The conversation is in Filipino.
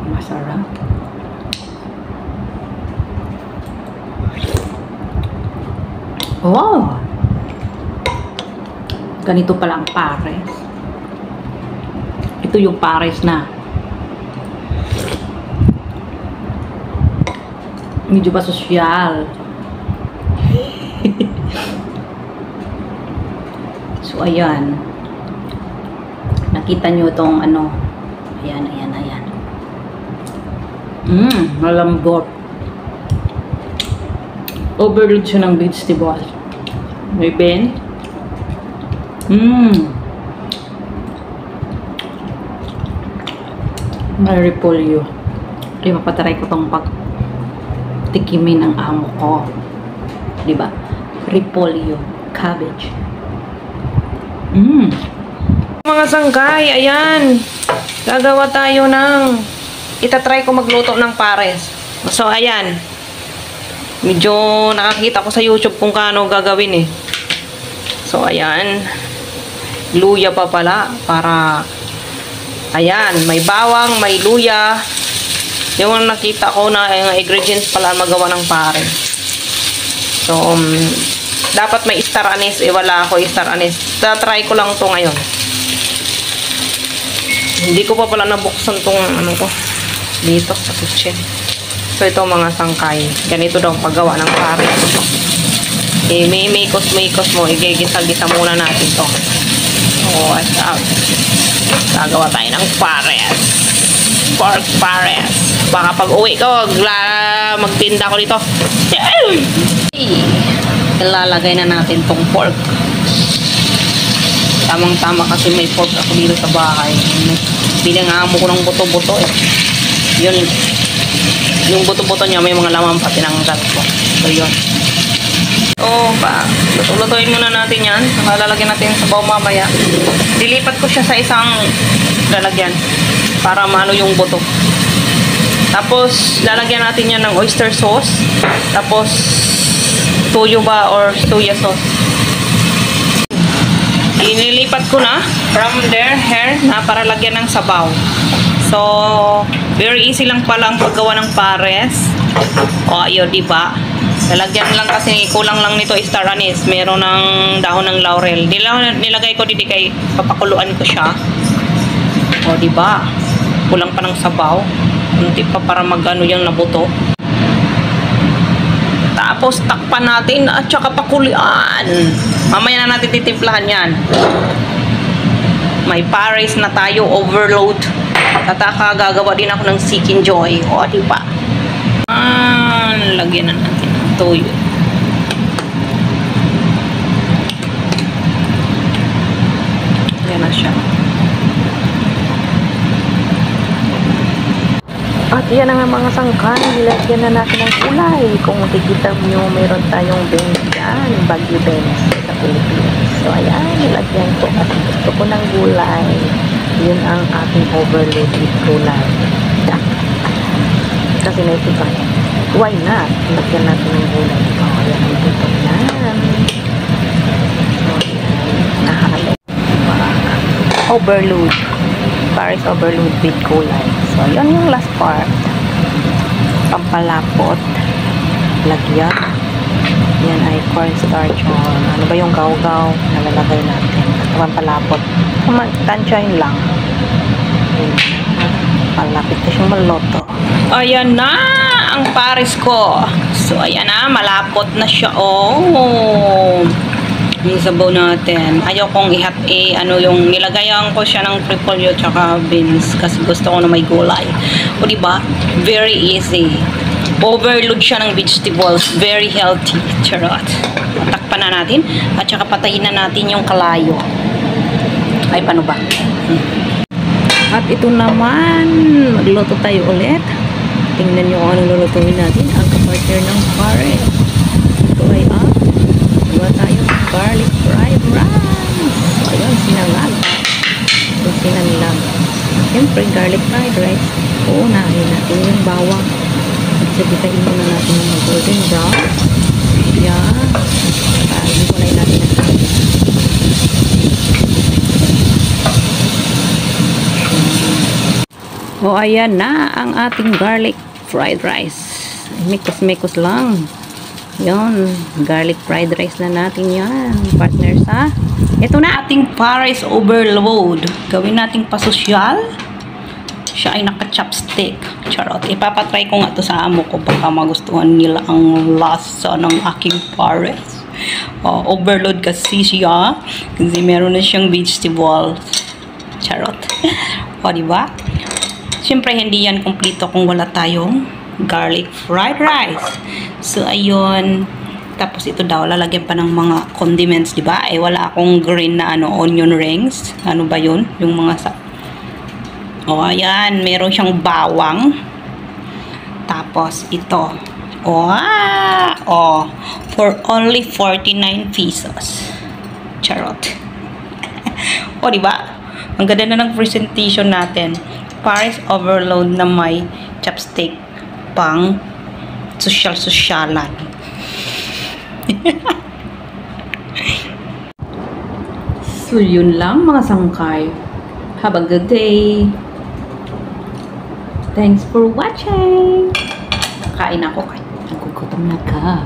Masarap. Oh! Ganito pala ang pares. Ito yung pares na medyo pa sosyal. So, ayan. Nakita nyo itong ano. Ayan, ayan, ayan. Malambot. Overload siya ng vegetable. May ben. May repolyo. Kaya mapataray ko itong tikimin ang amo ko. Diba? Repolyo. Cabbage. Mga sangkay, ayan. Gagawa tayo ng itatry ko magluto ng pares. So, ayan. Medyo nakakita ko sa YouTube kung paano gagawin eh. So, ayan. Luya pa pala para ayan, may bawang, may luya. Yung nakita ko na ingredients pala magawa ng pares. So, dapat may star anise. Wala ako star anise. Try ko lang to ngayon. Hindi ko pa pala nabuksan tong ano ko dito sa kitchen. So, ito mga sangkay. Ganito daw paggawa ng pares. May mikos mo. Igigisa-gisa muna natin to. So, what's up? Gagawa tayo ng pares. Pork pares. Baka pag uwi ko, magtinda ko dito. Ilalagay na natin tong pork. Tamang-tama kasi may pork ako dito sa bahay. Binangamo ko ng buto-buto eh. Yun. Yung buto-buto niya may mga laman pa tinanggal ko. So yun. Lutuin muna natin yan. Lalagyan natin sa baw mamaya. Dilipat ko siya sa isang lalagyan para maano yung buto. Tapos, lalagyan natin yan ng oyster sauce. Tapos, toyo ba or soya sauce. Inilipat ko na from there here na para lagyan ng sabaw. So, very easy lang pala ang paggawa ng pares. O, ayun, diba? Lalagyan lang kasi kulang lang nito star anise. Meron ng dahon ng laurel. Nilagay ko dito kay papakuluan ko siya. O, diba? Kulang pa ng sabaw. Kunti pa para magano yung nabuto. Tapos takpan natin at saka pakulian. Mamaya na natin titimplahan yan. May pares na tayo, overload. Tataka gagawa din ako ng Seeking Joy. O, diba? Lagyan na natin ng toyo. Yan na siya. At yan na nga mga sangkay, nilagyan na natin ng kulay. Kung makikita nyo, mayroon tayong beans yan, Baguio beans sa Pilipinas. So ayan, nilagyan ko at gusto ko ng gulay. Yun ang ating overload with gulay. Kasi naisipan, why not? Nilagyan natin ng gulay. So ayan, ito yan. So ayan, nahalo. Overload. Pares overload with gulay. So, yun yung last part. Pampalapot. Lagyan. Yan ay cornstarch or ano ba yung gaw-gaw na lalagay natin. Pampalapot. Tansyahin lang. Palapit na siyang maloto. Ayan na ang pares ko. So, ayan na. Malapot na siya. Oh. Yung sabaw natin. Ayaw kong yung nilagayan ko siya ng repolyo tsaka beans kasi gusto ko na may gulay. O diba? Very easy. Overload siya ng vegetables. Very healthy. Charot. Takpan na natin at tsaka patayin na natin yung kalayo. Ay, paano ba? At ito naman, magluto tayo ulit. Tingnan nyo kung anong lulutuin natin. Ang kapartner ng pares. Ito ay gawa tayo ng garlic fried rice. So, ayun, sinangag. So, sinangag. Siyempre, garlic fried rice. Uunahin natin yung bawang. At sabihin muna natin yung golden brown. Yan. Hiwalay natin ang O, ayan na ang ating garlic fried rice. Mikos-mikos lang. Yun, garlic fried rice na natin yan, partners ha. Ito na ating Paris overload. Gawin nating pasosyal. Siya ay naka-chopstick. Charot. Ipapatry ko nga to sa amo ko. Baka magustuhan nila ang lasa ng aking Paris. Overload kasi siya. Kasi meron na siyang vegetables. Charot. O, diba? Siyempre, hindi yan kumplito kung wala tayong garlic fried rice. So, ayun. Tapos ito daw, lalagyan pa ng mga condiments, diba? Eh, wala akong green na onion rings. Ano ba yun? Yung mga sa... O, ayan. Meron siyang bawang. Tapos, ito. For only 49 pesos. Charot. O, diba? Ang ganda na ng presentation natin. Paris overload na may chopstick pang sosyal-sosyalan. So, yun lang mga sangkay. Have a good day. Thanks for watching. Kain ako. Nagugutom na ka.